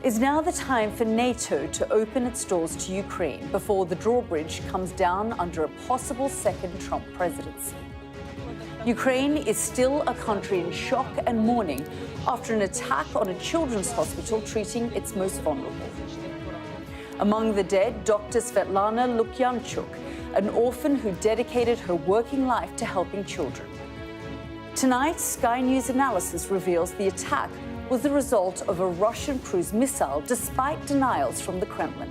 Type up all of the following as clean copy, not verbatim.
Is now the time for NATO to open its doors to Ukraine before the drawbridge comes down under a possible second Trump presidency? Ukraine is still a country in shock and mourning after an attack on a children's hospital treating its most vulnerable. Among the dead, Dr. Svyrydenko Lukyanchuk, an orphan who dedicated her working life to helping children. Tonight, Sky News analysis reveals the attack was the result of a Russian cruise missile, despite denials from the Kremlin.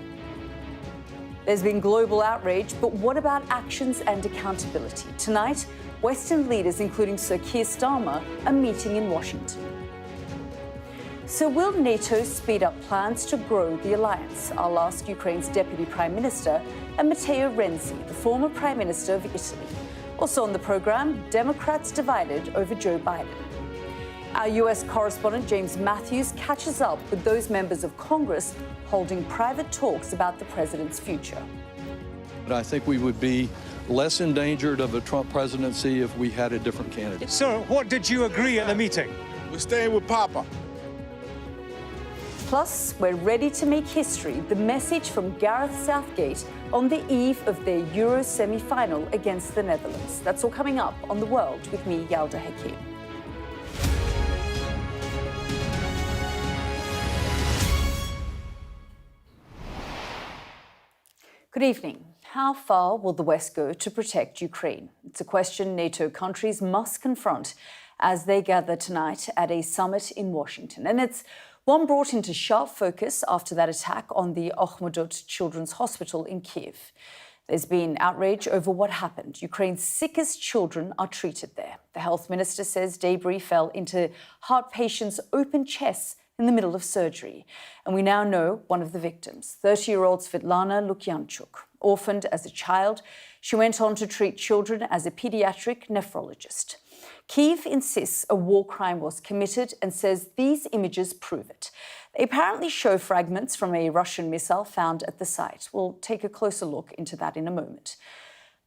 There's been global outrage, but what about actions and accountability? Tonight, Western leaders, including Sir Keir Starmer, are meeting in Washington. So will NATO speed up plans to grow the alliance? I'll ask Ukraine's Deputy Prime Minister and Matteo Renzi, the former Prime Minister of Italy. Also on the programme, Democrats divided over Joe Biden. Our US correspondent James Matthews catches up with those members of Congress holding private talks about the president's future. I think we would be less endangered of a Trump presidency if we had a different candidate. So what did you agree at the meeting? We're staying with Papa. Plus, we're ready to make history, the message from Gareth Southgate on the eve of their Euro semi-final against the Netherlands. That's all coming up on The World with me, Yalda Hakim. Good evening. How far will the West go to protect Ukraine? It's a question NATO countries must confront as they gather tonight at a summit in Washington. And it's one brought into sharp focus after that attack on the Okhmudot Children's Hospital in Kyiv. There's been outrage over what happened. Ukraine's sickest children are treated there. The health minister says debris fell into heart patients' open chests in the middle of surgery. And we now know one of the victims, 30-year-old Svyrydenko Lukyanchuk. Orphaned as a child, she went on to treat children as a pediatric nephrologist. Kyiv insists a war crime was committed and says these images prove it. They apparently show fragments from a Russian missile found at the site. We'll take a closer look into that in a moment.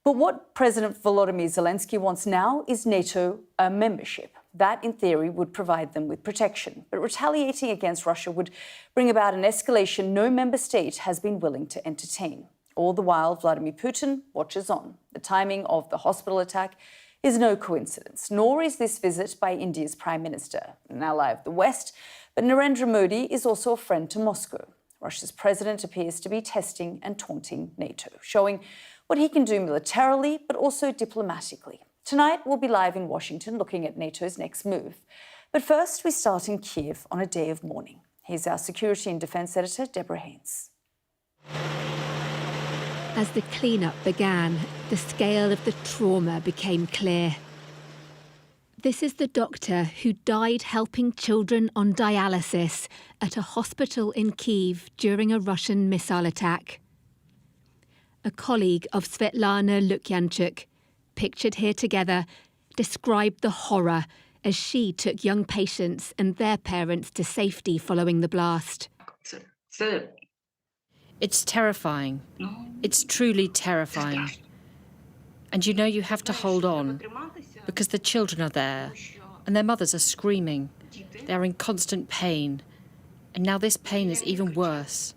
But what President Volodymyr Zelensky wants now is NATO membership. That, in theory, would provide them with protection. But retaliating against Russia would bring about an escalation no member state has been willing to entertain. All the while, Vladimir Putin watches on. The timing of the hospital attack is no coincidence, nor is this visit by India's Prime Minister, an ally of the West. But Narendra Modi is also a friend to Moscow. Russia's president appears to be testing and taunting NATO, showing what he can do militarily, but also diplomatically. Tonight, we'll be live in Washington looking at NATO's next move. But first, we start in Kyiv on a day of mourning. Here's our security and defence editor, Deborah Haynes. As the clean-up began, the scale of the trauma became clear. This is the doctor who died helping children on dialysis at a hospital in Kyiv during a Russian missile attack. A colleague of Svyrydenko Lukyanchuk, pictured here together, described the horror as she took young patients and their parents to safety following the blast. It's terrifying. It's truly terrifying. And you know you have to hold on because the children are there and their mothers are screaming. They're in constant pain. And now this pain is even worse.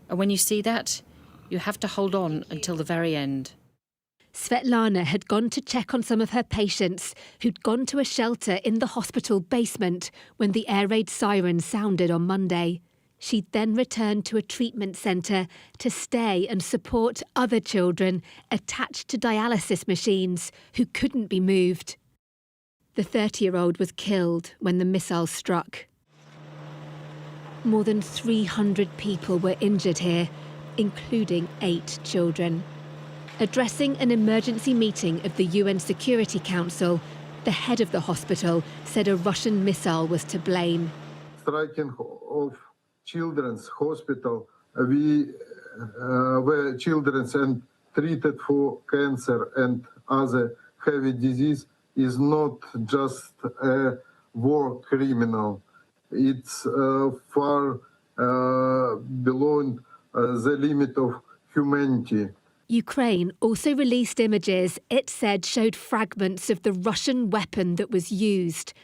And when you see that, you have to hold on until the very end. Svyrydenko had gone to check on some of her patients who'd gone to a shelter in the hospital basement when the air raid siren sounded on Monday. She'd then returned to a treatment centre to stay and support other children attached to dialysis machines who couldn't be moved. The 30-year-old was killed when the missile struck. More than 300 people were injured here, including 8 children. Addressing an emergency meeting of the UN Security Council, the head of the hospital said a Russian missile was to blame. Striking of children's hospital, we were children and treated for cancer and other heavy disease is not just a war criminal. It's far beyond the limit of humanity. Ukraine also released images it said showed fragments of the Russian weapon that was used.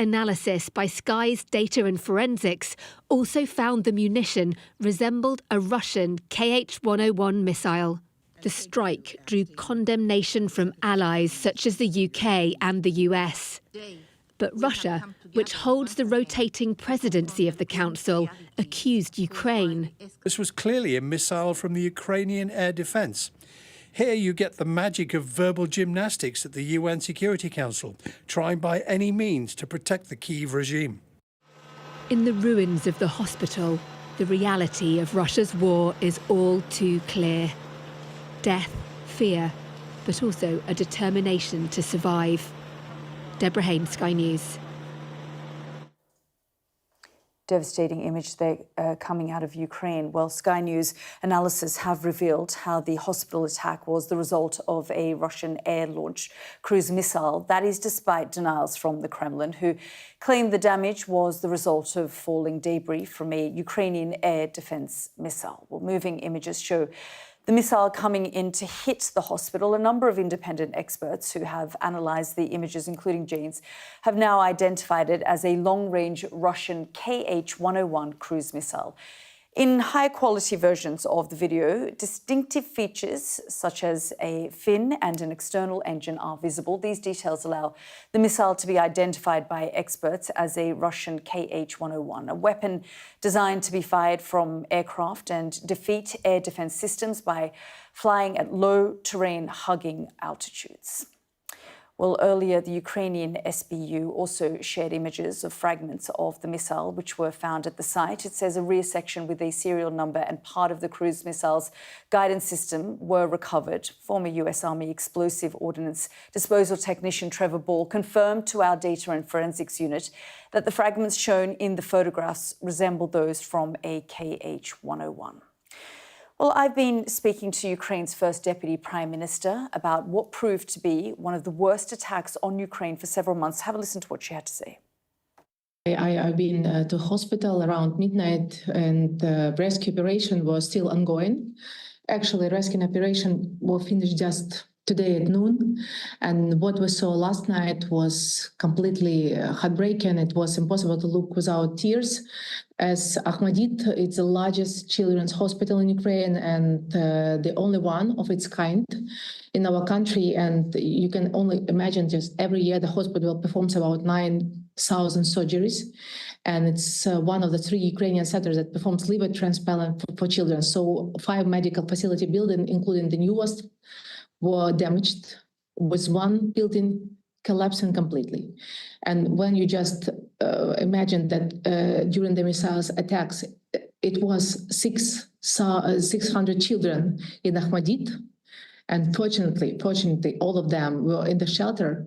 analysis by Sky's Data and Forensics also found the munition resembled a Russian Kh-101 missile. The strike drew condemnation from allies such as the UK and the US. But Russia, which holds the rotating presidency of the Council, accused Ukraine. This was clearly a missile from the Ukrainian air defence. Here you get the magic of verbal gymnastics at the UN Security Council, trying by any means to protect the Kyiv regime. In the ruins of the hospital, the reality of Russia's war is all too clear. Death, fear, but also a determination to survive. Deborah Hain, Sky News. Devastating image there coming out of Ukraine. Well, Sky News analysis have revealed how the hospital attack was the result of a Russian air-launched cruise missile. That is despite denials from the Kremlin, who claimed the damage was the result of falling debris from a Ukrainian air defense missile. Well, moving images show the missile coming in to hit the hospital. A number of independent experts who have analysed the images, including Jane's, have now identified it as a long-range Russian Kh-101 cruise missile. In high-quality versions of the video, distinctive features such as a fin and an external engine are visible. These details allow the missile to be identified by experts as a Russian Kh-101, a weapon designed to be fired from aircraft and defeat air defense systems by flying at low terrain hugging altitudes. Well, earlier, the Ukrainian SBU also shared images of fragments of the missile which were found at the site. It says a rear section with a serial number and part of the cruise missile's guidance system were recovered. Former US Army explosive ordnance disposal technician Trevor Ball confirmed to our Data and Forensics unit that the fragments shown in the photographs resemble those from a Kh-101. Well, I've been speaking to Ukraine's first Deputy Prime Minister about what proved to be one of the worst attacks on Ukraine for several months. Have a listen to what she had to say. I've been to hospital around midnight, and the rescue operation was still ongoing. Actually, rescue operation was finished just today at noon, and what we saw last night was completely heartbreaking. It was impossible to look without tears, as Akhmedit is the largest children's hospital in Ukraine and the only one of its kind in our country. And you can only imagine, just every year the hospital performs about 9,000 surgeries, and it's one of the 3 Ukrainian centers that performs liver transplant for children. So 5 medical facility buildings, including the newest, were damaged, with 1 building collapsing completely. And when you just imagine that during the missiles attacks, it was 600 children in Akhmedit, and fortunately, all of them were in the shelter.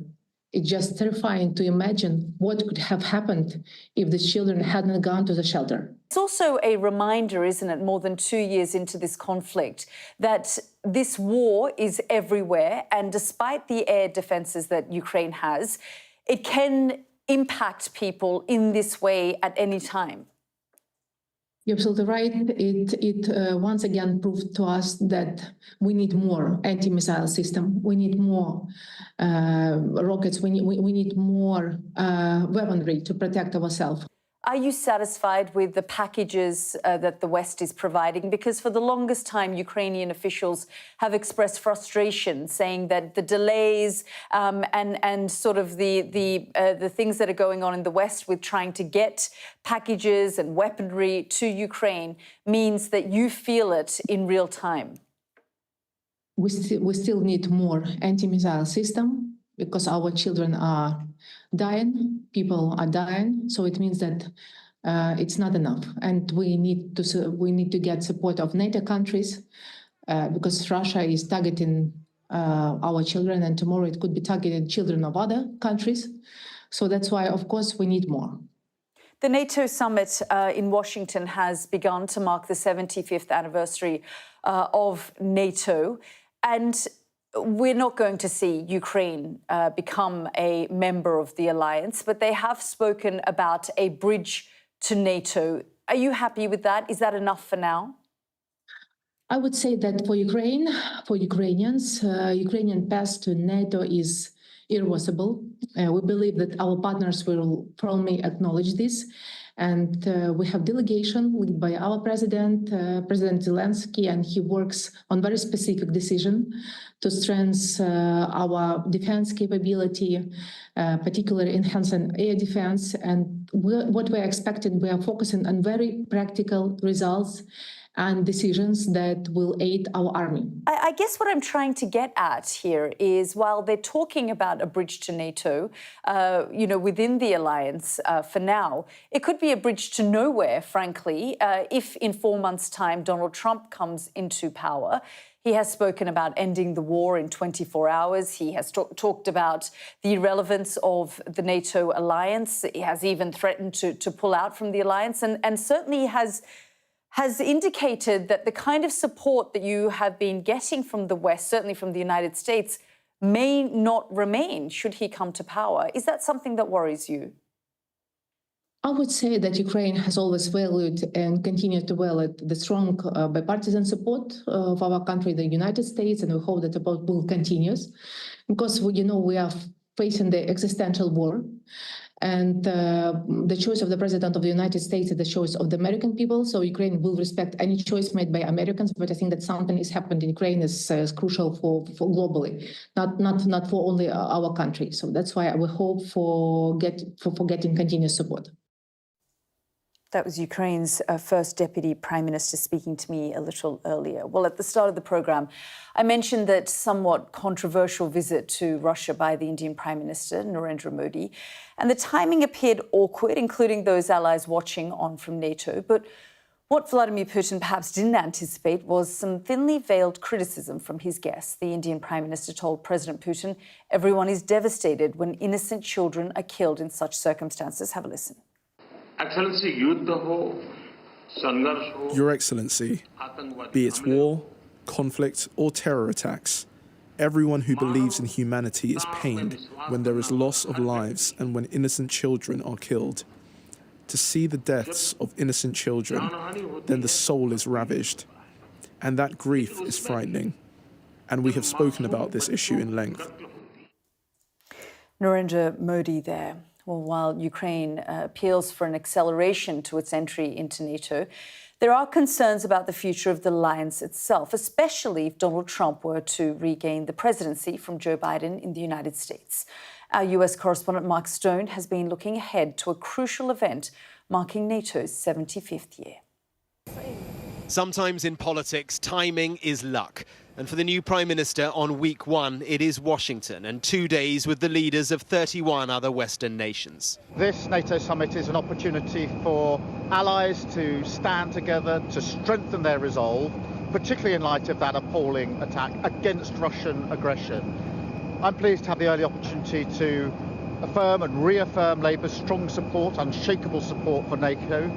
It's just terrifying to imagine what could have happened if the children hadn't gone to the shelter. It's also a reminder, isn't it, more than 2 years into this conflict, that this war is everywhere, and despite the air defences that Ukraine has, it can impact people in this way at any time. You're absolutely right. It once again proved to us that we need more anti-missile system. We need more rockets. We need more weaponry to protect ourselves. Are you satisfied with the packages that the West is providing? Because for the longest time, Ukrainian officials have expressed frustration, saying that the delays and sort of the things that are going on in the West with trying to get packages and weaponry to Ukraine means that you feel it in real time. We still need more anti-missile system, because our children are dying, people are dying. So it means that it's not enough, and we need to get support of NATO countries, because Russia is targeting our children, and tomorrow it could be targeting children of other countries. So that's why, of course, we need more. The NATO summit in Washington has begun to mark the 75th anniversary of NATO, and we're not going to see Ukraine become a member of the alliance, but they have spoken about a bridge to NATO. Are you happy with that? Is that enough for now? I would say that for Ukraine, for Ukrainians, Ukrainian path to NATO is irreversible. We believe that our partners will firmly acknowledge this. And we have delegation led by our president, President Zelensky, and he works on very specific decision to strengthen our defense capability, particularly enhancing air defense. And what we're expecting, we are focusing on very practical results and decisions that will aid our army. I guess what I'm trying to get at here is, while they're talking about a bridge to NATO, within the alliance for now, it could be a bridge to nowhere, frankly, if in 4 months' time Donald Trump comes into power. He has spoken about ending the war in 24 hours. He has talked about the irrelevance of the NATO alliance. He has even threatened to pull out from the alliance, and certainly has indicated that the kind of support that you have been getting from the West, certainly from the United States, may not remain should he come to power. Is that something that worries you? I would say that Ukraine has always valued and continued to value the strong bipartisan support of our country, the United States, and we hope that support will continue, because we are facing the existential war. And the choice of the President of the United States is the choice of the American people. So Ukraine will respect any choice made by Americans. But I think that something is happened in Ukraine is crucial for globally, not for only our country. So that's why we hope for getting continuous support. That was Ukraine's first Deputy Prime Minister speaking to me a little earlier. Well, at the start of the programme, I mentioned that somewhat controversial visit to Russia by the Indian Prime Minister, Narendra Modi, and the timing appeared awkward, including those allies watching on from NATO. But what Vladimir Putin perhaps didn't anticipate was some thinly veiled criticism from his guest. The Indian Prime Minister told President Putin everyone is devastated when innocent children are killed in such circumstances. Have a listen. Your Excellency, be it war, conflict or terror attacks, everyone who believes in humanity is pained when there is loss of lives and when innocent children are killed. To see the deaths of innocent children, then the soul is ravished. And that grief is frightening. And we have spoken about this issue in length. Narendra Modi there. Well, while Ukraine appeals for an acceleration to its entry into NATO, there are concerns about the future of the alliance itself, especially if Donald Trump were to regain the presidency from Joe Biden in the United States. Our US correspondent Mark Stone has been looking ahead to a crucial event marking NATO's 75th year. Sometimes in politics, timing is luck. And for the new Prime Minister on week one, it is Washington and 2 days with the leaders of 31 other Western nations. This NATO summit is an opportunity for allies to stand together, to strengthen their resolve, particularly in light of that appalling attack against Russian aggression. I'm pleased to have the early opportunity to affirm and reaffirm Labour's strong support, unshakable support for NATO.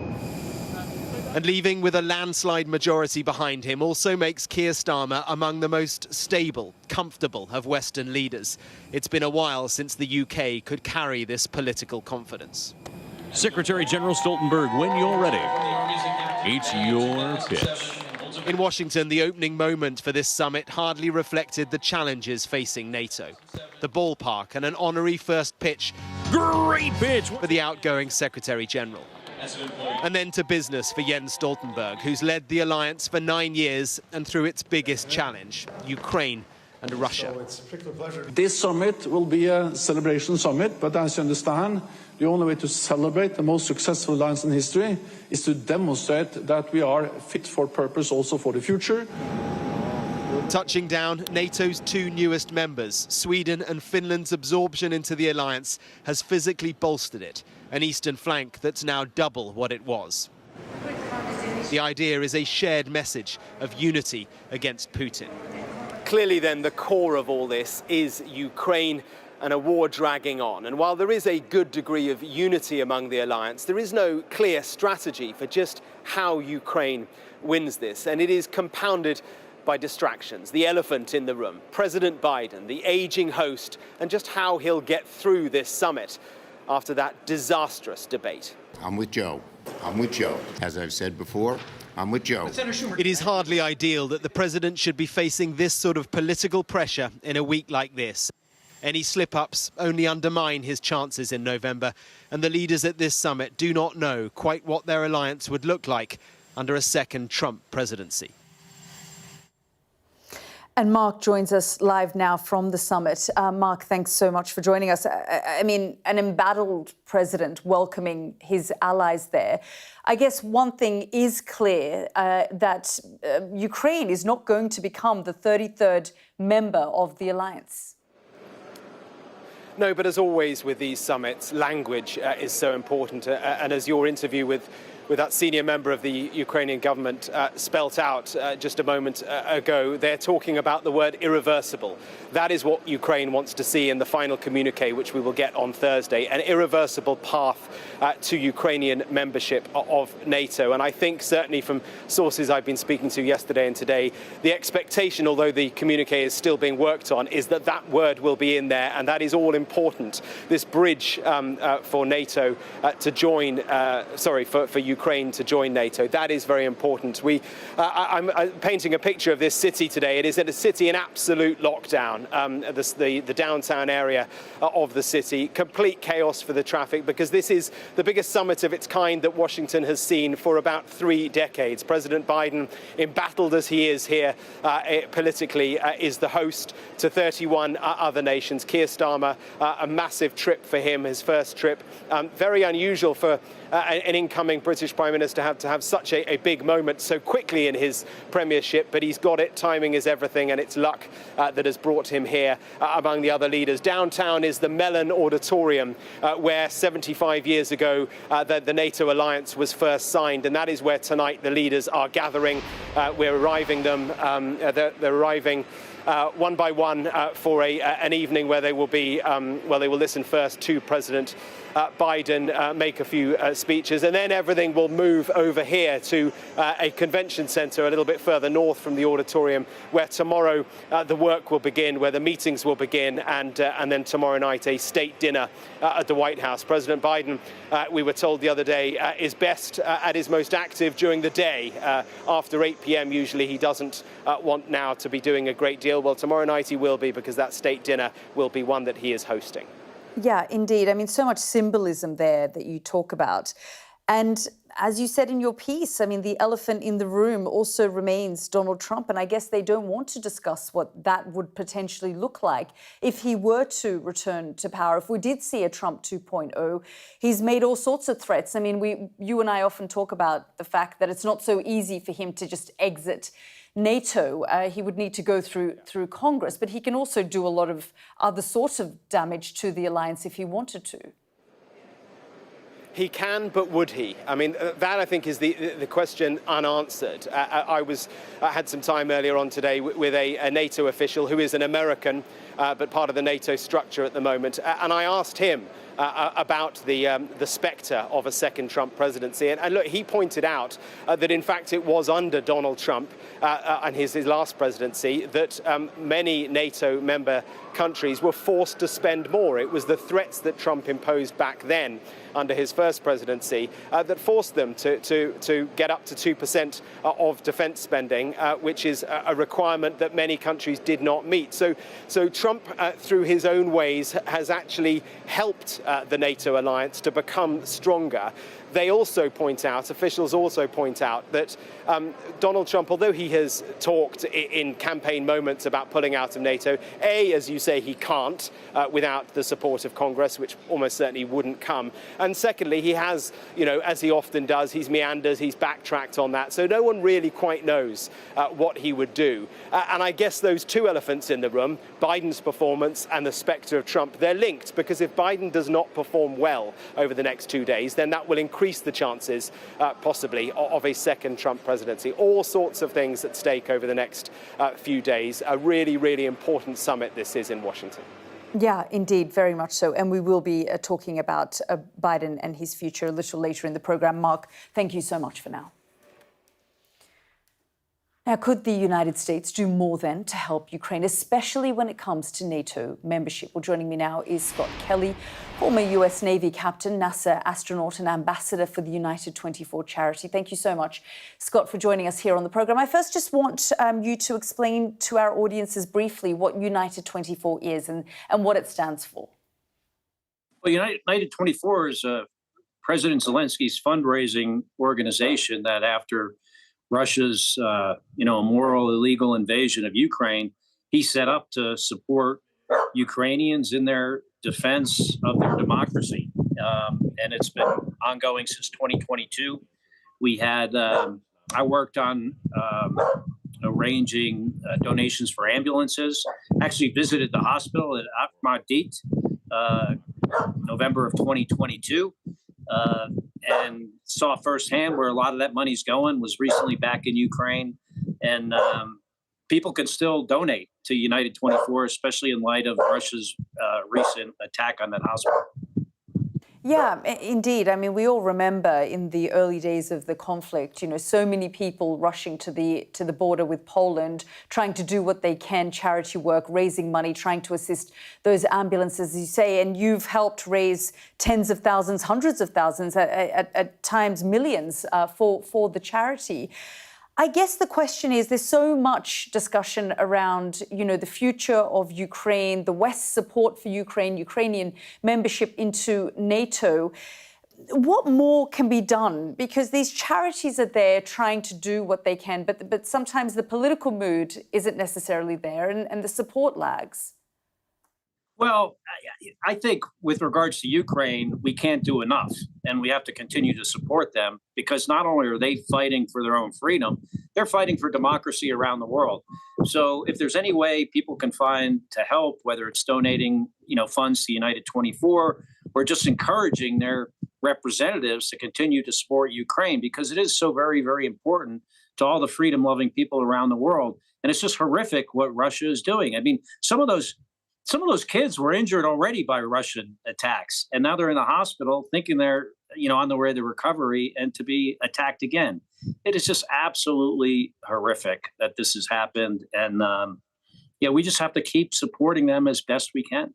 And leaving with a landslide majority behind him also makes Keir Starmer among the most stable, comfortable of Western leaders. It's been a while since the UK could carry this political confidence. Secretary General Stoltenberg, when you're ready, it's your pitch. In Washington, the opening moment for this summit hardly reflected the challenges facing NATO. The ballpark and an honorary first pitch. Great pitch! For the outgoing Secretary General. And then to business for Jens Stoltenberg, who's led the alliance for 9 years and through its biggest challenge, Ukraine and Russia. This summit will be a celebration summit, but as you understand, the only way to celebrate the most successful alliance in history is to demonstrate that we are fit for purpose also for the future. Touching down, NATO's two newest members, Sweden and Finland's absorption into the alliance has physically bolstered it, an eastern flank that's now double what it was. The idea is a shared message of unity against Putin. Clearly then, the core of all this is Ukraine and a war dragging on. And while there is a good degree of unity among the alliance, there is no clear strategy for just how Ukraine wins this. And it is compounded by distractions, the elephant in the room, President Biden, the aging host, and just how he'll get through this summit after that disastrous debate. I'm with Joe. I'm with Joe. As I've said before, I'm with Joe. It is hardly ideal that the president should be facing this sort of political pressure in a week like this. Any slip-ups only undermine his chances in November, and the leaders at this summit do not know quite what their alliance would look like under a second Trump presidency. And Mark joins us live now from the summit. Mark, thanks so much for joining us. I mean, an embattled president welcoming his allies there. I guess one thing is clear, that Ukraine is not going to become the 33rd member of the alliance. No, but as always with these summits, language is so important. And as your interview with that senior member of the Ukrainian government spelt out just a moment ago, they're talking about the word irreversible. That is what Ukraine wants to see in the final communique, which we will get on Thursday, an irreversible path to Ukrainian membership of NATO. And I think certainly from sources I've been speaking to yesterday and today, the expectation, although the communique is still being worked on, is that that word will be in there, and that is all important. This bridge for NATO to join, for Ukraine to join NATO, that is very important. I'm painting a picture of this city today. It is a city in absolute lockdown. The downtown area of the city, complete chaos for the traffic, because this is the biggest summit of its kind that Washington has seen for about 3 decades. President Biden, embattled as he is here politically, is the host to 31 other nations. Keir Starmer, a massive trip for him, his first trip. Very unusual for an incoming British Prime Minister to have such a big moment so quickly in his premiership, but he's got it. Timing is everything, and it's luck that has brought him here among the other leaders. Downtown is the Mellon Auditorium, where 75 years ago the NATO alliance was first signed, and that is where tonight the leaders are gathering. We're arriving them. They're arriving one by one for an evening where they will be, they will listen first to President Biden, make a few speeches, and then everything will move over here to a convention centre a little bit further north from the auditorium, where tomorrow the work will begin, where the meetings will begin, and then tomorrow night a state dinner at the White House. President Biden, we were told the other day, is best at his most active during the day. After 8 p.m. usually he doesn't want now to be doing a great deal. Well, tomorrow night he will be, because that state dinner will be one that he is hosting. Yeah, indeed. I mean, so much symbolism there that you talk about. And as you said in your piece, I mean, the elephant in the room also remains Donald Trump. And I guess they don't want to discuss what that would potentially look like if he were to return to power. If we did see a Trump 2.0, he's made all sorts of threats. I mean, you and I often talk about the fact that it's not so easy for him to just exit NATO. He would need to go through Congress, but he can also do a lot of other sorts of damage to the alliance if he wanted to. He can, but would he? I mean, that I think is the question unanswered. I had some time earlier on today with a NATO official who is an American, but part of the NATO structure at the moment, and I asked him about the spectre of a second Trump presidency. And look, he pointed out that in fact it was under Donald Trump and his last presidency that many NATO member countries were forced to spend more. It was the threats that Trump imposed back then under his first presidency that forced them to get up to 2% of defense spending, which is a requirement that many countries did not meet. So Trump, through his own ways, has actually helped the NATO alliance to become stronger. They also point out, officials also point out, that Donald Trump, although he has talked in campaign moments about pulling out of NATO, as you say, he can't without the support of Congress, which almost certainly wouldn't come. And secondly, he has, as he often does, he's meandered, he's backtracked on that. So no one really quite knows what he would do. And I guess those two elephants in the room, Biden's performance and the spectre of Trump, they're linked, because if Biden does not perform well over the next 2 days, then that will increase the chances, possibly, of a second Trump presidency. All sorts of things at stake over the next few days. A really, really important summit this is in Washington. Yeah, indeed, very much so. And we will be talking about Biden and his future a little later in the programme. Mark, thank you so much for now. Now, could the United States do more then to help Ukraine, especially when it comes to NATO membership? Well, joining me now is Scott Kelly, former US Navy captain, NASA astronaut and ambassador for the United 24 charity. Thank you so much, Scott, for joining us here on the programme. I first just want you to explain to our audiences briefly what United 24 is and what it stands for. Well, United 24 is President Zelensky's fundraising organization that after Russia's, immoral, illegal invasion of Ukraine, he set up to support Ukrainians in their defense of their democracy. And it's been ongoing since 2022. We had, I worked on arranging donations for ambulances, actually visited the hospital at Akhmadit, November of 2022. And saw firsthand where a lot of that money's going, was recently back in Ukraine. And people can still donate to United 24, especially in light of Russia's recent attack on that hospital. Yeah, indeed. I mean, we all remember in the early days of the conflict, so many people rushing to the border with Poland, trying to do what they can, charity work, raising money, trying to assist those ambulances, as you say, and you've helped raise tens of thousands, hundreds of thousands, at times millions for the charity. I guess the question is, there's so much discussion around, the future of Ukraine, the West's support for Ukraine, Ukrainian membership into NATO. What more can be done? Because these charities are there trying to do what they can, but sometimes the political mood isn't necessarily there and the support lags. Well, I think with regards to Ukraine, we can't do enough, and we have to continue to support them because not only are they fighting for their own freedom, they're fighting for democracy around the world. So if there's any way people can find to help, whether it's donating, funds to United 24 or just encouraging their representatives to continue to support Ukraine, because it is so very, very important to all the freedom-loving people around the world. And it's just horrific what Russia is doing. I mean, some of those kids were injured already by Russian attacks, and now they're in the hospital thinking they're, on the way to recovery, and to be attacked again. It is just absolutely horrific that this has happened. And, we just have to keep supporting them as best we can.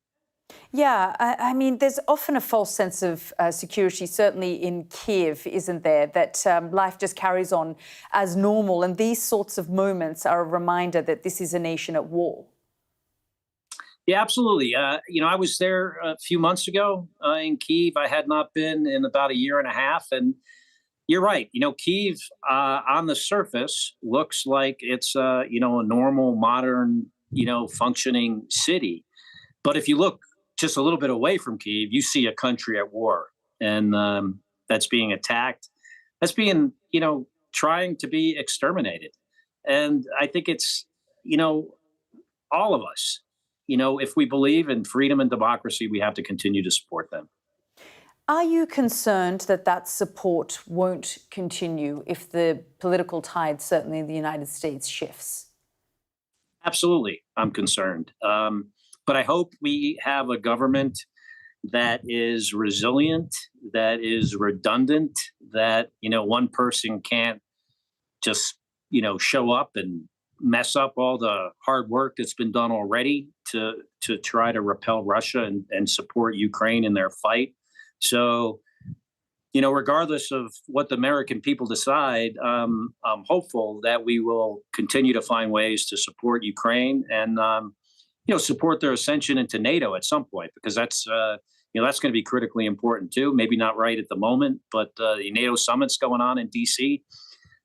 Yeah, I mean, there's often a false sense of security, certainly in Kiev, isn't there, that life just carries on as normal. And these sorts of moments are a reminder that this is a nation at war. Yeah, absolutely. I was there a few months ago in Kyiv. I had not been in about a year and a half. And you're right. Kyiv on the surface looks like it's, a normal, modern, functioning city. But if you look just a little bit away from Kyiv, you see a country at war, and that's being attacked. That's being, trying to be exterminated. And I think it's, all of us. If we believe in freedom and democracy, we have to continue to support them. Are you concerned that that support won't continue if the political tide, certainly in the United States, shifts? Absolutely, I'm concerned. But I hope we have a government that is resilient, that is redundant, that, one person can't just, show up and mess up all the hard work that's been done already to try to repel Russia and support Ukraine in their fight. So, regardless of what the American people decide, I'm hopeful that we will continue to find ways to support Ukraine and, support their ascension into NATO at some point, because that's going to be critically important too. Maybe not right at the moment, but the NATO summit's going on in DC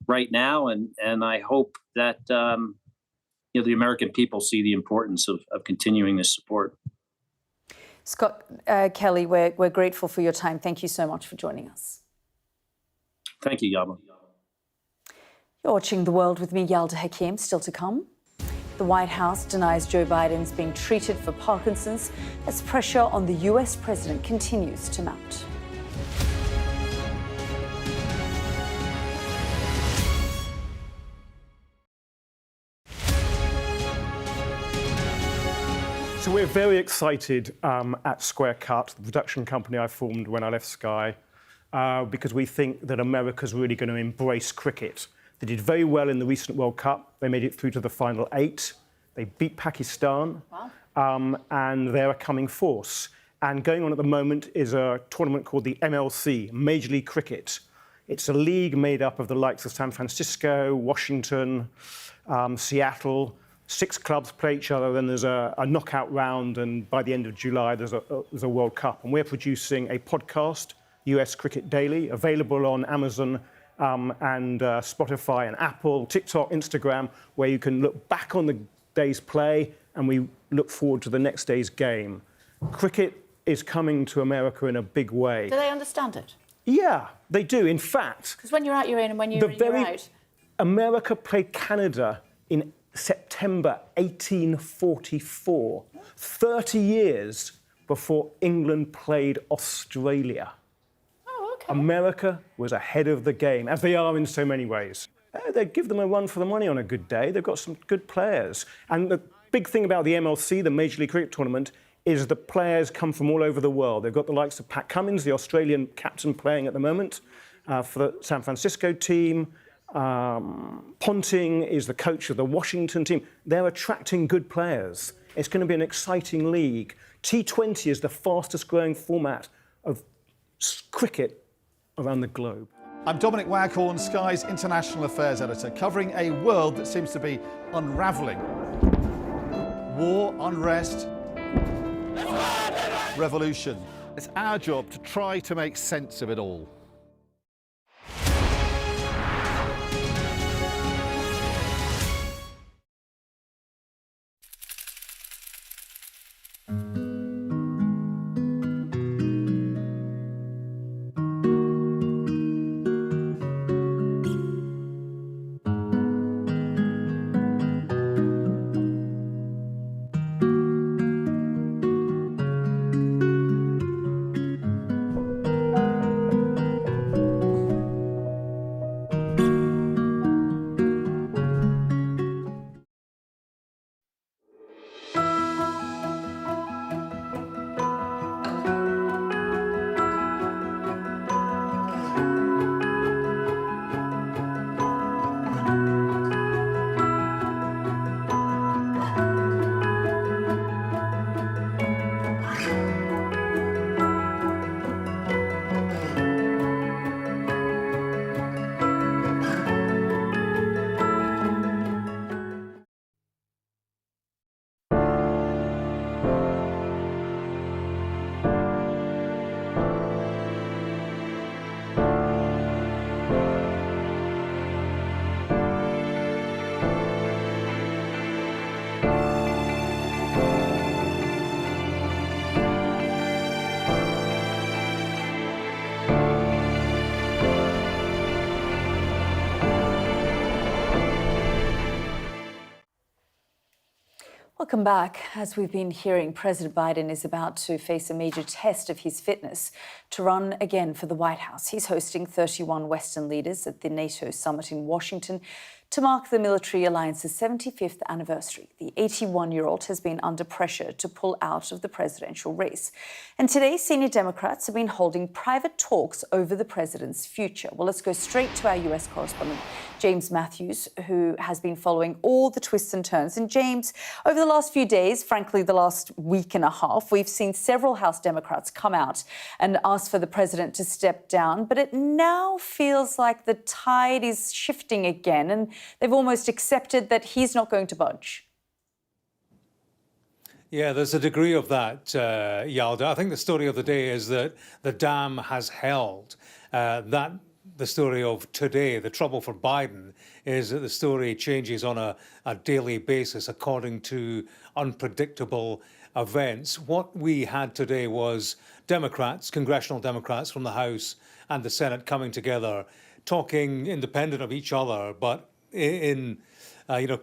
right now, and I hope that the American people see the importance of continuing this support. Scott Kelly, we're grateful for your time. Thank you so much for joining us. Thank you, Yalda. You're watching The World with me, Yalda Hakim. Still to come, the White House denies Joe Biden's being treated for Parkinson's as pressure on the US president continues to mount. So we're very excited at Square Cut, the production company I formed when I left Sky, because we think that America's really going to embrace cricket. They did very well in the recent World Cup. They made it through to the final 8. They beat Pakistan. Wow. And they're a coming force. And going on at the moment is a tournament called the MLC, Major League Cricket. It's a league made up of the likes of San Francisco, Washington, Seattle. 6 clubs play each other, then there's a knockout round, and by the end of July, there's a World Cup. And we're producing a podcast, US Cricket Daily, available on Amazon and Spotify and Apple, TikTok, Instagram, where you can look back on the day's play, and we look forward to the next day's game. Cricket is coming to America in a big way. Do they understand it? Yeah, they do. In fact, because when you're out, you're in, and when you're in, you're out. America played Canada in September 1844, 30 years before England played Australia. Oh, okay. America was ahead of the game, as they are in so many ways. They'd give them a run for the money on a good day. They've got some good players. And the big thing about the MLC, the Major League Cricket Tournament, is the players come from all over the world. They've got the likes of Pat Cummins, the Australian captain playing at the moment for the San Francisco team. Ponting is the coach of the Washington team. They're attracting good players. It's going to be an exciting league. T20 is the fastest growing format of cricket around the globe. I'm Dominic Waghorn, Sky's International Affairs Editor, covering a world that seems to be unravelling. War, unrest, revolution. It's our job to try to make sense of it all. Welcome back. As we've been hearing, President Biden is about to face a major test of his fitness to run again for the White House. He's hosting 31 Western leaders at the NATO summit in Washington to mark the military alliance's 75th anniversary. The 81-year-old has been under pressure to pull out of the presidential race. And today, senior Democrats have been holding private talks over the president's future. Well, let's go straight to our US correspondent, James Matthews, who has been following all the twists and turns. And James, over the last few days, frankly, the last week and a half, we've seen several House Democrats come out and ask for the president to step down. But it now feels like the tide is shifting again, and they've almost accepted that he's not going to budge. Yeah, there's a degree of that, Yalda. I think the story of the day is that the dam has held. The story of today, the trouble for Biden, is that the story changes on a daily basis according to unpredictable events. What we had today was Democrats, congressional Democrats from the House and the Senate coming together, talking independent of each other, but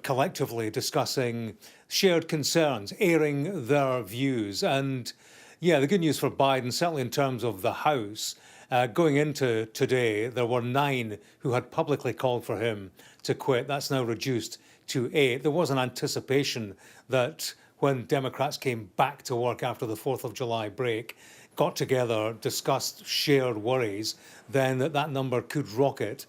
collectively discussing shared concerns, airing their views. And yeah, the good news for Biden, certainly in terms of the House, going into today, there were 9 who had publicly called for him to quit. That's now reduced to 8. There was an anticipation that when Democrats came back to work after the 4th of July break, got together, discussed shared worries, then that number could rocket,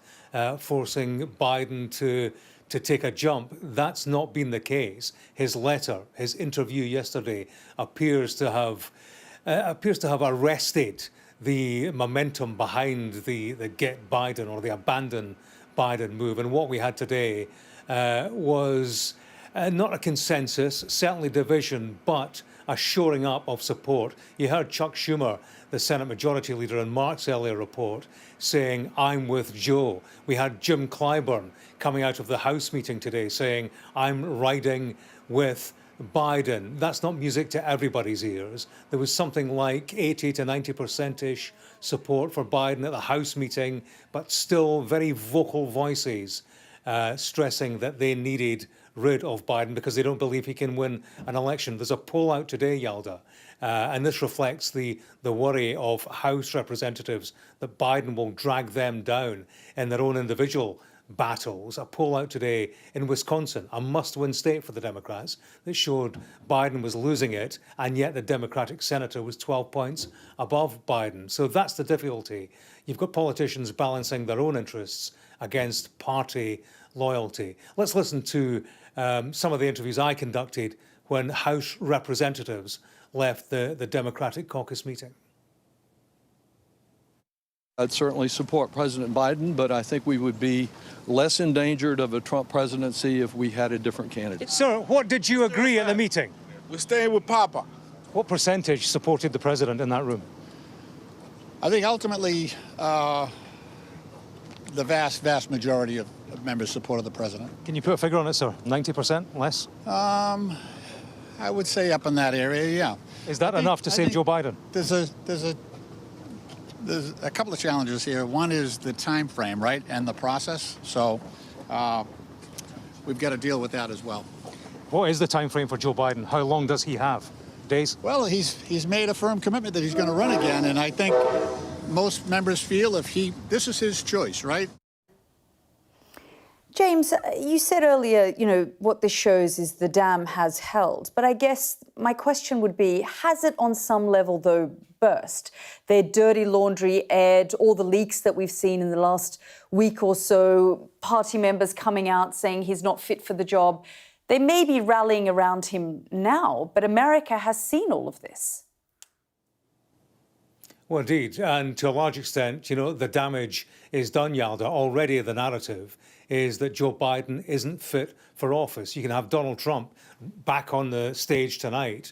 forcing Biden to take a jump. That's not been the case. His letter, his interview yesterday, appears to have arrested the momentum behind the get Biden or the abandon Biden move. And what we had today was not a consensus, certainly division, but a shoring up of support. You heard Chuck Schumer, the Senate Majority Leader, in Mark's earlier report saying, "I'm with Joe." We had Jim Clyburn coming out of the House meeting today saying, "I'm riding with Biden." That's not music to everybody's ears. There was something like 80 to 90%-ish support for Biden at the House meeting, but still very vocal voices stressing that they needed rid of Biden because they don't believe he can win an election. There's a poll out today, Yalda, and this reflects the worry of House representatives that Biden will drag them down in their own individual battles. A poll out today in Wisconsin, a must-win state for the Democrats, that showed Biden was losing it, and yet the Democratic senator was 12 points above Biden. So that's the difficulty. You've got politicians balancing their own interests against party loyalty. Let's listen to some of the interviews I conducted when House representatives left the Democratic caucus meeting. I'd certainly support President Biden, but I think we would be less endangered of a Trump presidency if we had a different candidate. Sir, what did you agree at the meeting? We're staying with Papa. What percentage supported the president in that room? I think ultimately the vast majority of members supported the president. Can you put a figure on it, sir? 90%? Less? I would say up in that area, yeah. Is that enough to save Joe Biden? There's a couple of challenges here. One is the time frame, right, and the process. So we've got to deal with that as well. What is the time frame for Joe Biden? How long does he have? Days? Well, he's made a firm commitment that he's going to run again, and I think most members feel this is his choice, right? James, you said earlier, what this shows is the dam has held. But I guess my question would be, has it on some level, though, burst? Their dirty laundry aired, all the leaks that we've seen in the last week or so, party members coming out saying he's not fit for the job. They may be rallying around him now, but America has seen all of this. Well, indeed, and to a large extent, the damage is done, Yalda. Already the narrative is that Joe Biden isn't fit for office. You can have Donald Trump back on the stage tonight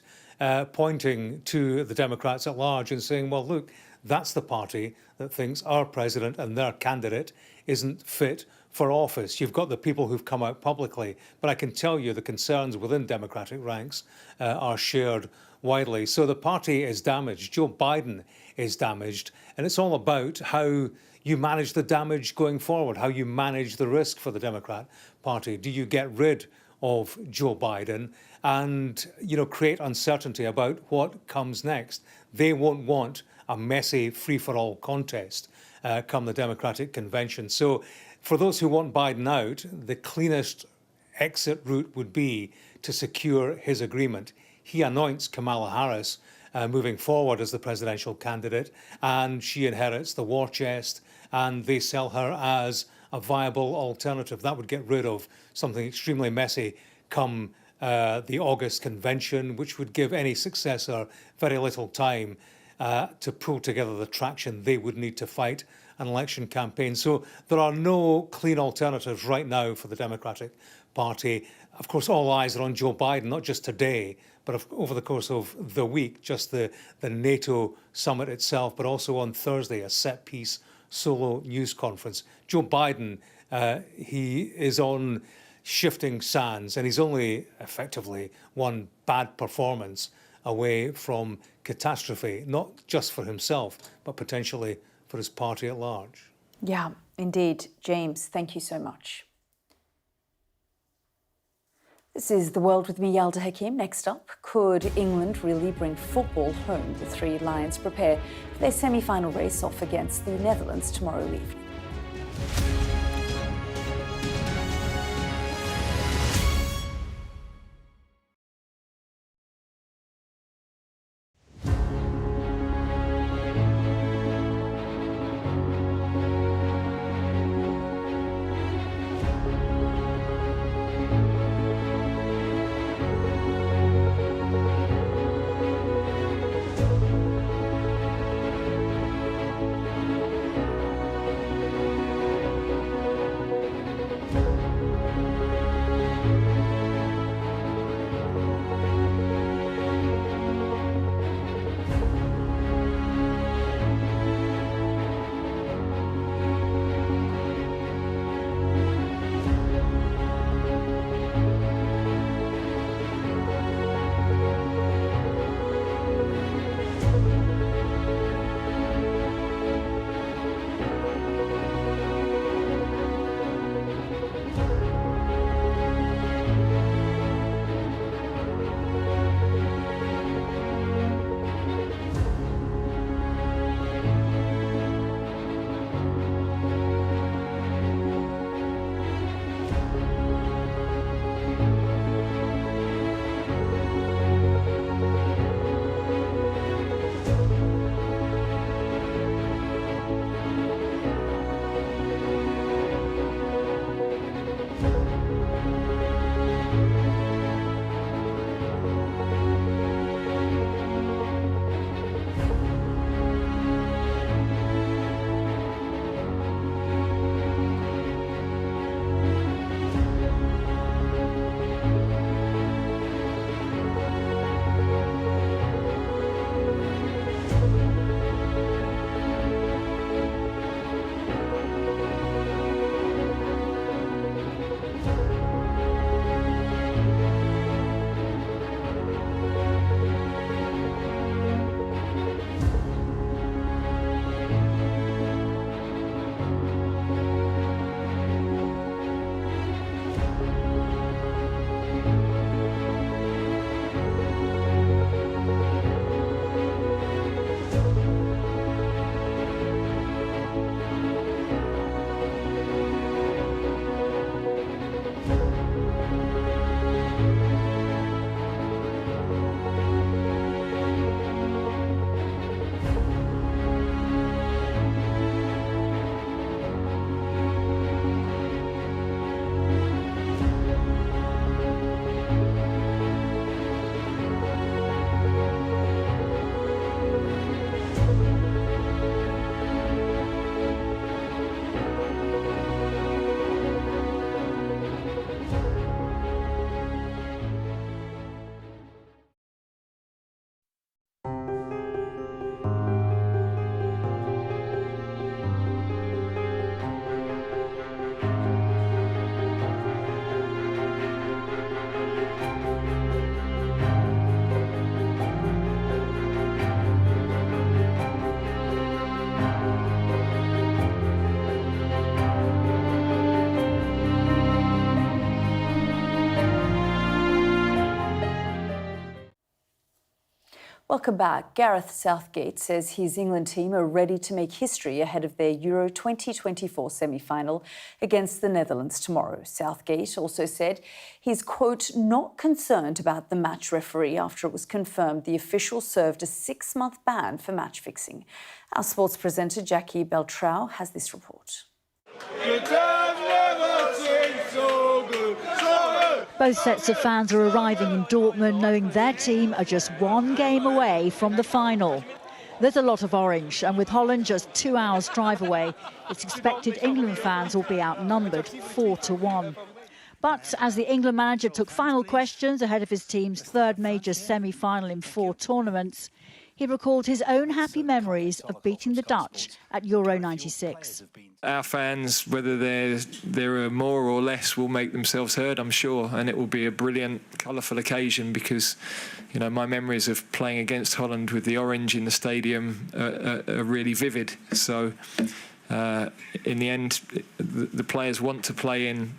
pointing to the Democrats at large and saying, well, look, that's the party that thinks our president and their candidate isn't fit for office. You've got the people who've come out publicly, but I can tell you the concerns within Democratic ranks are shared widely. So the party is damaged. Joe Biden is damaged. And it's all about how you manage the damage going forward, how you manage the risk for the Democrat Party. Do you get rid of Joe Biden and, create uncertainty about what comes next? They won't want a messy free-for-all contest come the Democratic convention. So for those who want Biden out, the cleanest exit route would be to secure his agreement. He anoints Kamala Harris moving forward as the presidential candidate, and she inherits the war chest, and they sell her as a viable alternative. That would get rid of something extremely messy come the August convention, which would give any successor very little time to pull together the traction they would need to fight an election campaign. So there are no clean alternatives right now for the Democratic Party. Of course, all eyes are on Joe Biden, not just today, but over the course of the week, just the NATO summit itself, but also on Thursday, a set-piece solo news conference. Joe Biden, he is on shifting sands, and he's only effectively one bad performance away from catastrophe, not just for himself, but potentially for his party at large. Yeah, indeed. James, thank you so much. This is The World with me, Yalda Hakim. Next up, could England really bring football home? The Three Lions prepare for their semi-final race off against the Netherlands tomorrow evening. Welcome back. Gareth Southgate says his England team are ready to make history ahead of their Euro 2024 semi-final against the Netherlands tomorrow. Southgate also said he's, quote, not concerned about the match referee after it was confirmed the official served a 6-month ban for match fixing. Our sports presenter Jackie Beltrao has this report. Both sets of fans are arriving in Dortmund knowing their team are just one game away from the final. There's a lot of orange, and with Holland just 2 hours drive away, it's expected England fans will be outnumbered 4-1. But as the England manager took final questions ahead of his team's third major semi-final in 4 tournaments, he recalled his own happy memories of beating the Dutch at Euro 96. Our fans, whether there are more or less, will make themselves heard, I'm sure, and it will be a brilliant, colourful occasion because, you know, my memories of playing against Holland with the orange in the stadium are really vivid. So, in the end, the players want to play in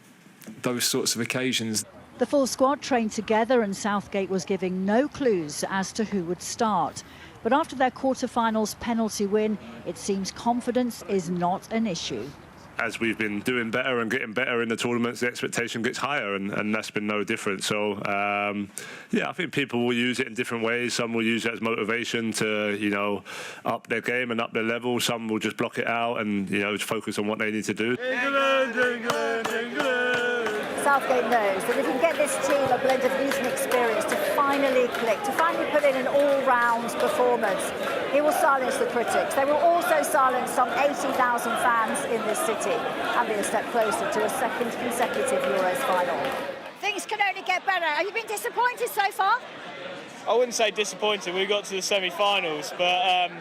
those sorts of occasions. The full squad trained together and Southgate was giving no clues as to who would start. But after their quarter-finals penalty win, it seems confidence is not an issue. As we've been doing better and getting better in the tournaments, the expectation gets higher, and that's been no different. So, yeah, I think people will use it in different ways. Some will use it as motivation to, you know, up their game and up their level. Some will just block it out and, you know, just focus on what they need to do. England, England, England. Southgate knows that if he can get this team a blend of youth and experience to finally click, to finally put in an all-round performance, he will silence the critics. They will also silence some 80,000 fans in this city and be a step closer to a second consecutive Euros final. Things can only get better. Have you been disappointed so far? I wouldn't say disappointed. We got to the semi-finals, but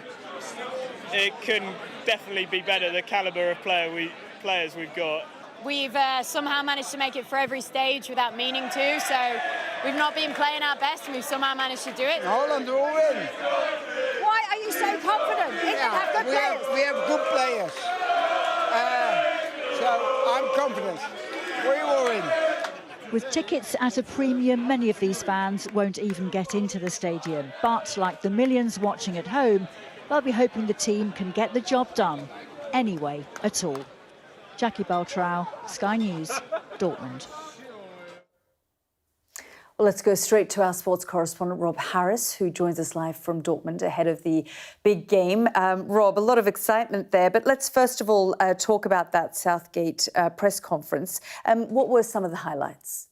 it can definitely be better, the calibre of players we've got. We've somehow managed to make it for every stage without meaning to, so we've not been playing our best and we've somehow managed to do it. Holland will win. Why are you so confident? England have good players. We have good players. So I'm confident. We will win. With tickets at a premium, many of these fans won't even get into the stadium. But like the millions watching at home, they'll be hoping the team can get the job done anyway at all. Jackie Beltrao, Sky News, Dortmund. Well, let's go straight to our sports correspondent, Rob Harris, who joins us live from Dortmund ahead of the big game. Rob, a lot of excitement there, but let's first of all talk about that Southgate press conference. What were some of the highlights?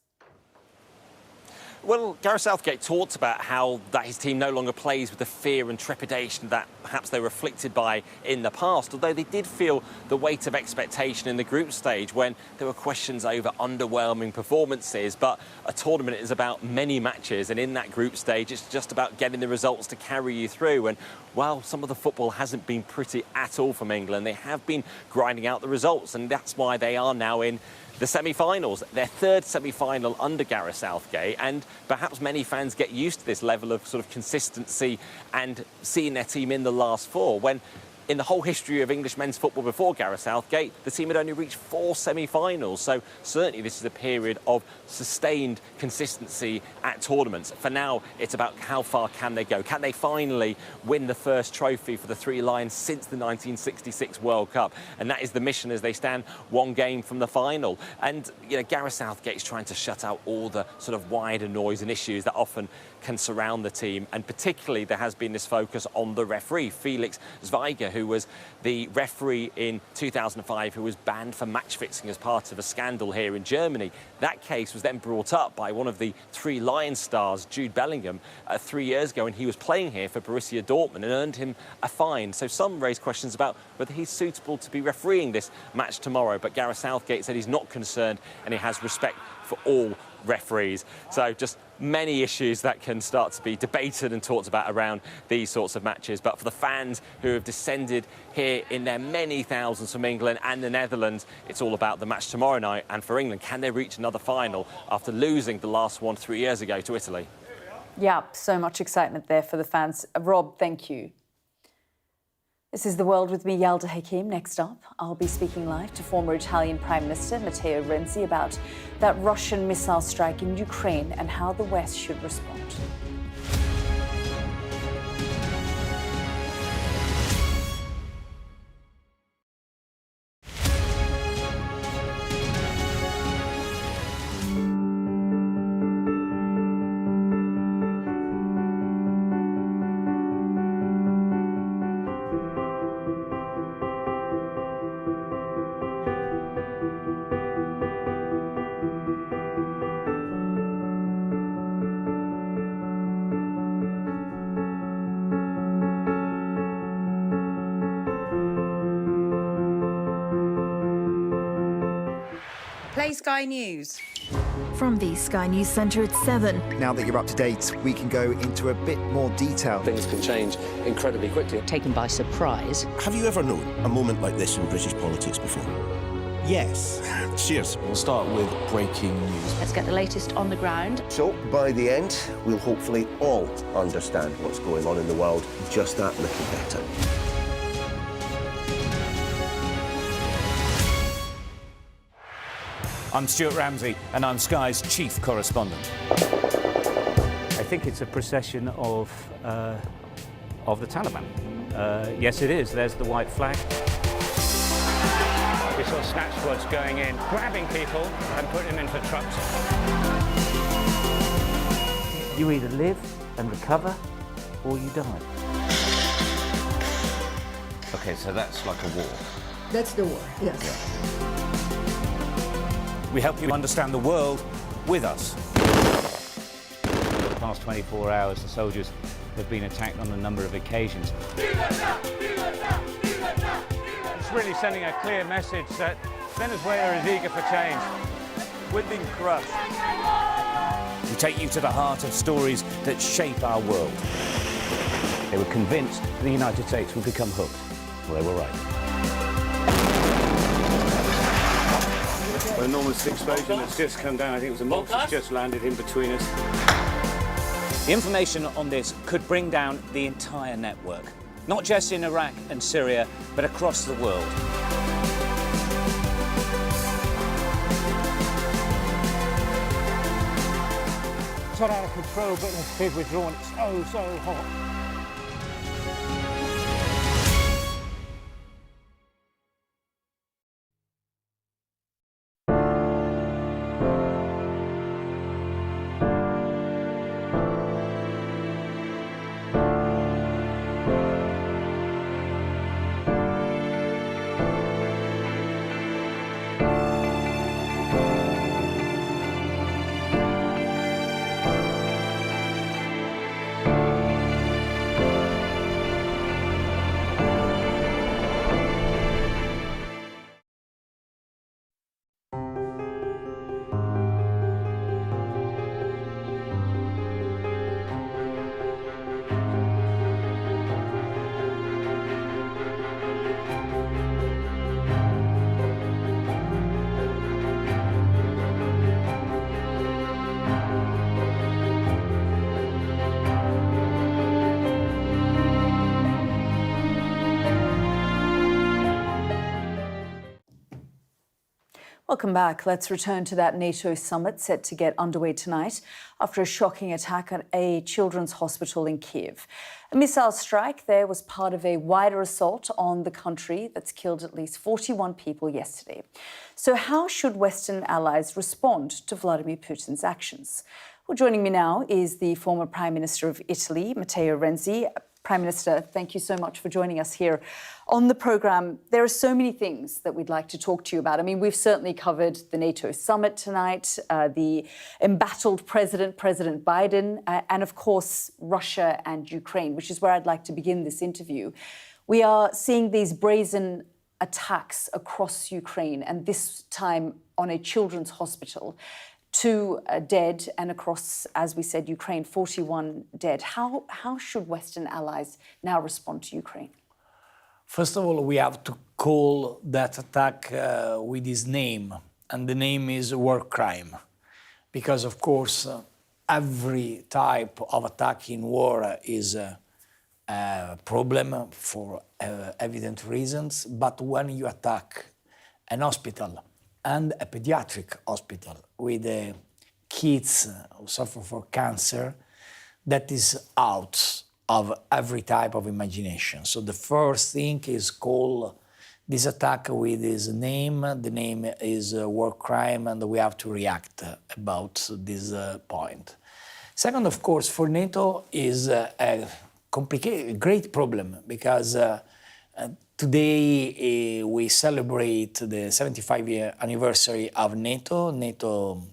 Well, Gareth Southgate talked about how that his team no longer plays with the fear and trepidation that perhaps they were afflicted by in the past, although they did feel the weight of expectation in the group stage when there were questions over underwhelming performances. But a tournament is about many matches, and in that group stage, it's just about getting the results to carry you through. And while some of the football hasn't been pretty at all from England, they have been grinding out the results, and that's why they are now in the semi-finals, their third semi-final under Gareth Southgate, and perhaps many fans get used to this level of sort of consistency and seeing their team in the last 4, when in the whole history of English men's football before Gareth Southgate, the team had only reached 4 semi-finals. So certainly this is a period of sustained consistency at tournaments. For now, it's about how far can they go? Can they finally win the first trophy for the Three Lions since the 1966 World Cup? And that is the mission as they stand one game from the final. And, you know, Gareth Southgate's trying to shut out all the sort of wider noise and issues that often can surround the team. And particularly there has been this focus on the referee, Felix Svyrydenko, who was the referee in 2005 who was banned for match fixing as part of a scandal here in Germany. That case was then brought up by one of the Three Lions stars, Jude Bellingham, 3 years ago, and he was playing here for Borussia Dortmund and earned him a fine. So some raised questions about whether he's suitable to be refereeing this match tomorrow, but Gareth Southgate said he's not concerned and he has respect for all referees. So just many issues that can start to be debated and talked about around these sorts of matches. But for the fans who have descended here in their many thousands from England and the Netherlands, it's all about the match tomorrow night. And for England, can they reach another final after losing the last one 3 years ago to Italy? Yeah, so much excitement there for the fans. Rob, thank you. This is The World with me, Yalda Hakim. Next up, I'll be speaking live to former Italian Prime Minister Matteo Renzi about that Russian missile strike in Ukraine and how the West should respond. Play Sky News. From the Sky News Centre at 7. Now that you're up to date, we can go into a bit more detail. Things can change incredibly quickly. Taken by surprise. Have you ever known a moment like this in British politics before? Yes. Cheers. We'll start with breaking news. Let's get the latest on the ground. So, by the end, we'll hopefully all understand what's going on in the world just that little better. I'm Stuart Ramsey, and I'm Sky's chief correspondent. I think it's a procession of the Taliban. Yes, it is. There's the white flag. We saw snatch squads going in, grabbing people and putting them into trucks. You either live and recover, or you die. Okay, so that's like a war. That's the war, yes. Yeah. We help you understand the world with us. For the past 24 hours, the soldiers have been attacked on a number of occasions. It's really sending a clear message that Venezuela is eager for change. We've been crushed. We take you to the heart of stories that shape our world. They were convinced the United States would become hooked. Well, they were right. An enormous explosion that's just come down. I think it was a mortar that's just landed in between us. The information on this could bring down the entire network, not just in Iraq and Syria, but across the world. It's not out of control, but they've withdrawn. It's so hot. Welcome back. Let's return to that NATO summit set to get underway tonight after a shocking attack at a children's hospital in Kiev. A missile strike there was part of a wider assault on the country that's killed at least 41 people yesterday. So how should Western allies respond to Vladimir Putin's actions? Well, joining me now is the former Prime Minister of Italy, Matteo Renzi. Prime Minister, thank you so much for joining us here on the programme. There are so many things that we'd like to talk to you about. I mean, we've certainly covered the NATO summit tonight, the embattled President Biden, and of course, Russia and Ukraine, which is where I'd like to begin this interview. We are seeing these brazen attacks across Ukraine, and this time on a children's hospital. 2 dead, and across, as we said, Ukraine, 41 dead. How should Western allies now respond to Ukraine? First of all, we have to call that attack with its name, and the name is war crime. Because, of course, every type of attack in war is a problem for evident reasons, but when you attack an hospital, and a pediatric hospital with kids who suffer from cancer, that is out of every type of imagination. So the first thing is call this attack with its name. The name is war crime, and we have to react about this point. Second, of course, for NATO is a complicated, great problem, because today we celebrate the 75-year anniversary of NATO. NATO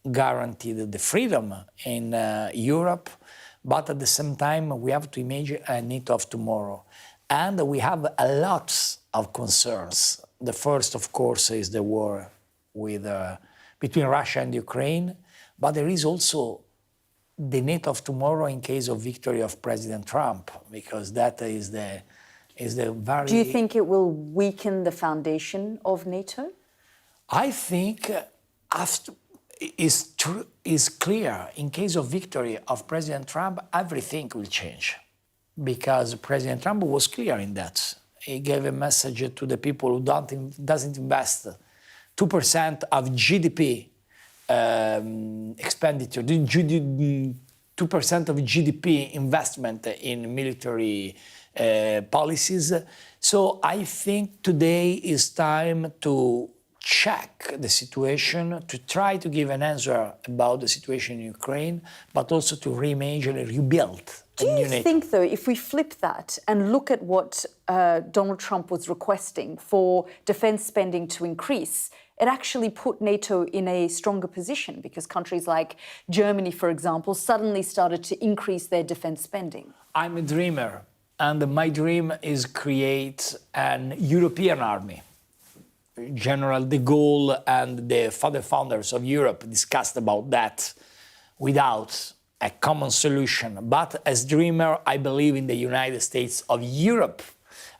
guaranteed the freedom in Europe, but at the same time we have to imagine a NATO of tomorrow. And we have a lot of concerns. The first, of course, is the war with between Russia and Ukraine, but there is also the NATO of tomorrow in case of victory of President Trump, because that is the very... Do you think it will weaken the foundation of NATO? I think is clear. In case of victory of President Trump, everything will change, because President Trump was clear in that. He gave a message to the people who doesn't invest 2% of GDP expenditure, 2% of GDP investment in military policies. So I think today is time to check the situation, to try to give an answer about the situation in Ukraine, but also to reimagine and rebuild. Do you think, though, if we flip that and look at what Donald Trump was requesting for defence spending to increase, it actually put NATO in a stronger position, because countries like Germany, for example, suddenly started to increase their defence spending? I'm a dreamer, and my dream is create an European army. General de Gaulle and the founders of Europe discussed about that without a common solution. But as dreamer, I believe in the United States of Europe.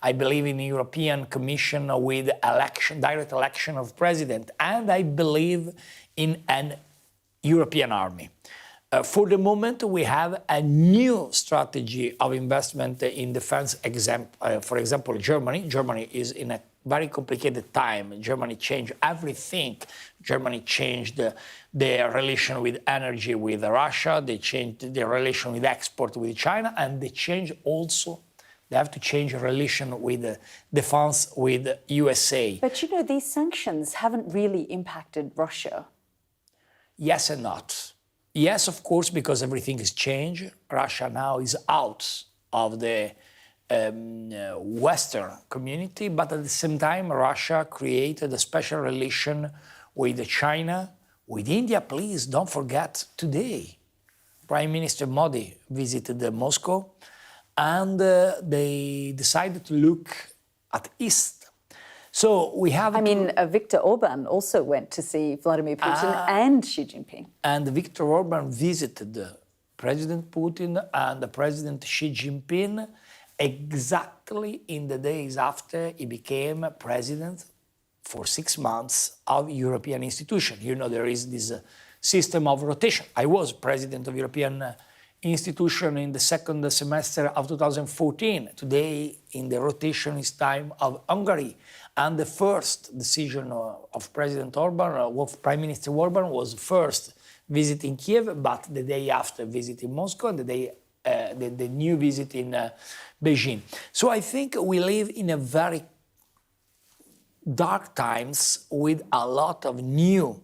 I believe in the European Commission with direct election of president, and I believe in an European army. For the moment, we have a new strategy of investment in defense. For example, Germany. Germany is in a very complicated time. Germany changed everything. Germany changed their relation with energy with Russia. They changed their relation with export with China, and they have to change a relation with defense with USA. But you know, these sanctions haven't really impacted Russia. Yes and not. Yes, of course, because everything has changed. Russia now is out of the Western community, but at the same time, Russia created a special relation with China, with India. Please don't forget, today, Prime Minister Modi visited Moscow, and they decided to look at East. So we have... Viktor Orban also went to see Vladimir Putin and Xi Jinping. And Viktor Orban visited President Putin and President Xi Jinping exactly in the days after he became president for 6 months of European institution. You know, there is this system of rotation. I was president of European institution in the second semester of 2014. Today, in the rotation is time of Hungary. And the first decision of President Orban, of Prime Minister Orban, was first visiting Kiev, but the day after visiting Moscow, and the new visit in Beijing. So I think we live in a very dark times with a lot of new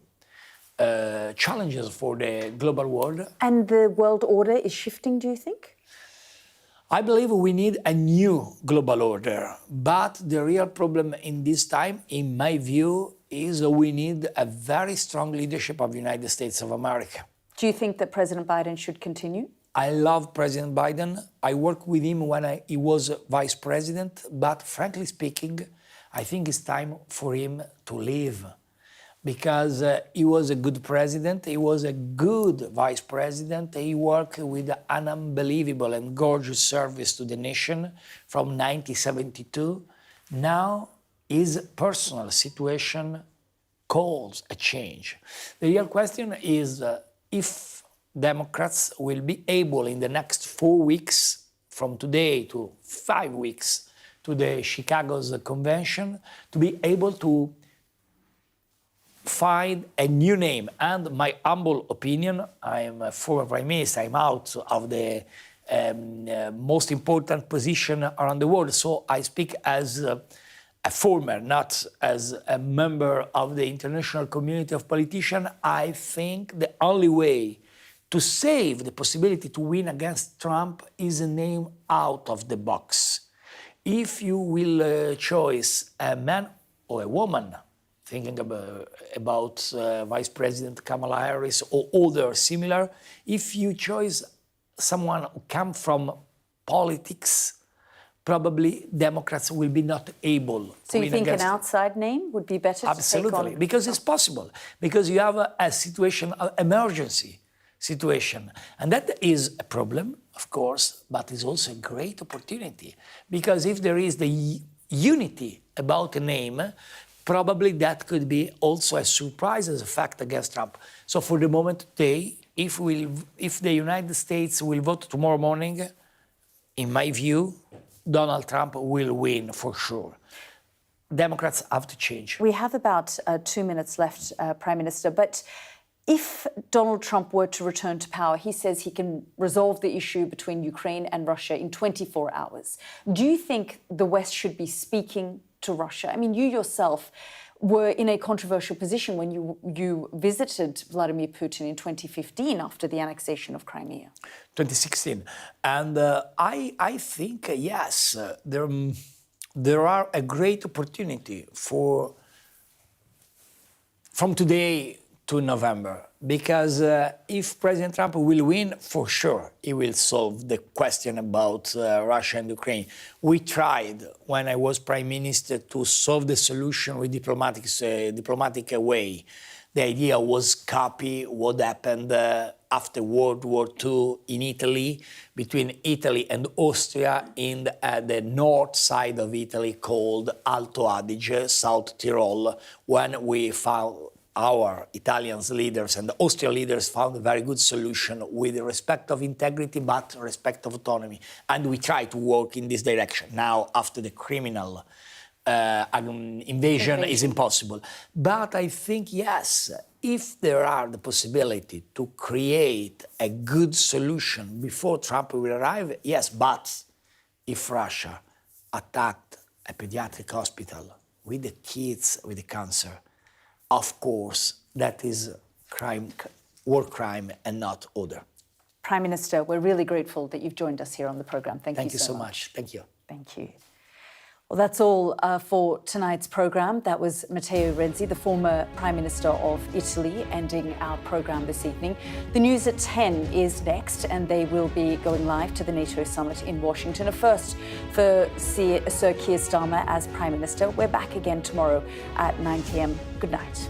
challenges for the global world. And the world order is shifting, do you think? I believe we need a new global order, but the real problem in this time, in my view, is we need a very strong leadership of the United States of America. Do you think that President Biden should continue? I love President Biden. I worked with him when he was vice president, but frankly speaking, I think it's time for him to leave, because he was a good president, he was a good vice president, he worked with an unbelievable and gorgeous service to the nation from 1972. Now his personal situation calls a change. The real question is if Democrats will be able in the next 4 weeks, from today to 5 weeks, to the Chicago's convention, to be able to find a new name. And my humble opinion, I am a former Prime Minister, I'm out of the most important position around the world, so I speak as a former, not as a member of the international community of politicians. I think the only way to save the possibility to win against Trump is a name out of the box. If you will choose a man or a woman, thinking about Vice President Kamala Harris or other similar, if you choose someone who comes from politics, probably Democrats will be not able. So you think against... an outside name would be better? Absolutely, to take on? because it's possible. Because you have a situation, an emergency situation, and that is a problem, of course, but it's also a great opportunity. Because if there is the unity about a name, probably that could be also a surprise as a fact against Trump. So for the moment today, if the United States will vote tomorrow morning, in my view, Donald Trump will win for sure. Democrats have to change. We have about 2 minutes left, Prime Minister, but if Donald Trump were to return to power, he says he can resolve the issue between Ukraine and Russia in 24 hours. Do you think the West should be speaking to Russia? I mean, you yourself were in a controversial position when you visited Vladimir Putin in 2015 after the annexation of Crimea. 2016. And I think, yes, there are a great opportunity from today to November, because if President Trump will win, for sure, he will solve the question about Russia and Ukraine. We tried, when I was Prime Minister, to solve the solution with diplomatic way. The idea was copy what happened after World War II in Italy, between Italy and Austria in the north side of Italy called Alto Adige, South Tyrol, when we found our Italian leaders and the Austrian leaders found a very good solution with respect of integrity but respect of autonomy. And we try to work in this direction. Now, after the criminal invasion is impossible. But I think, yes, if there are the possibility to create a good solution before Trump will arrive, yes, but if Russia attacked a pediatric hospital with the kids with the cancer, of course, that is crime, war crime, and not other. Prime Minister, we're really grateful that you've joined us here on the programme. Thank you so much. Thank you. Thank you. Well, that's all for tonight's programme. That was Matteo Renzi, the former Prime Minister of Italy, ending our programme this evening. The news at 10 is next, and they will be going live to the NATO summit in Washington. A first for Sir Keir Starmer as Prime Minister. We're back again tomorrow at 9 p.m. Good night.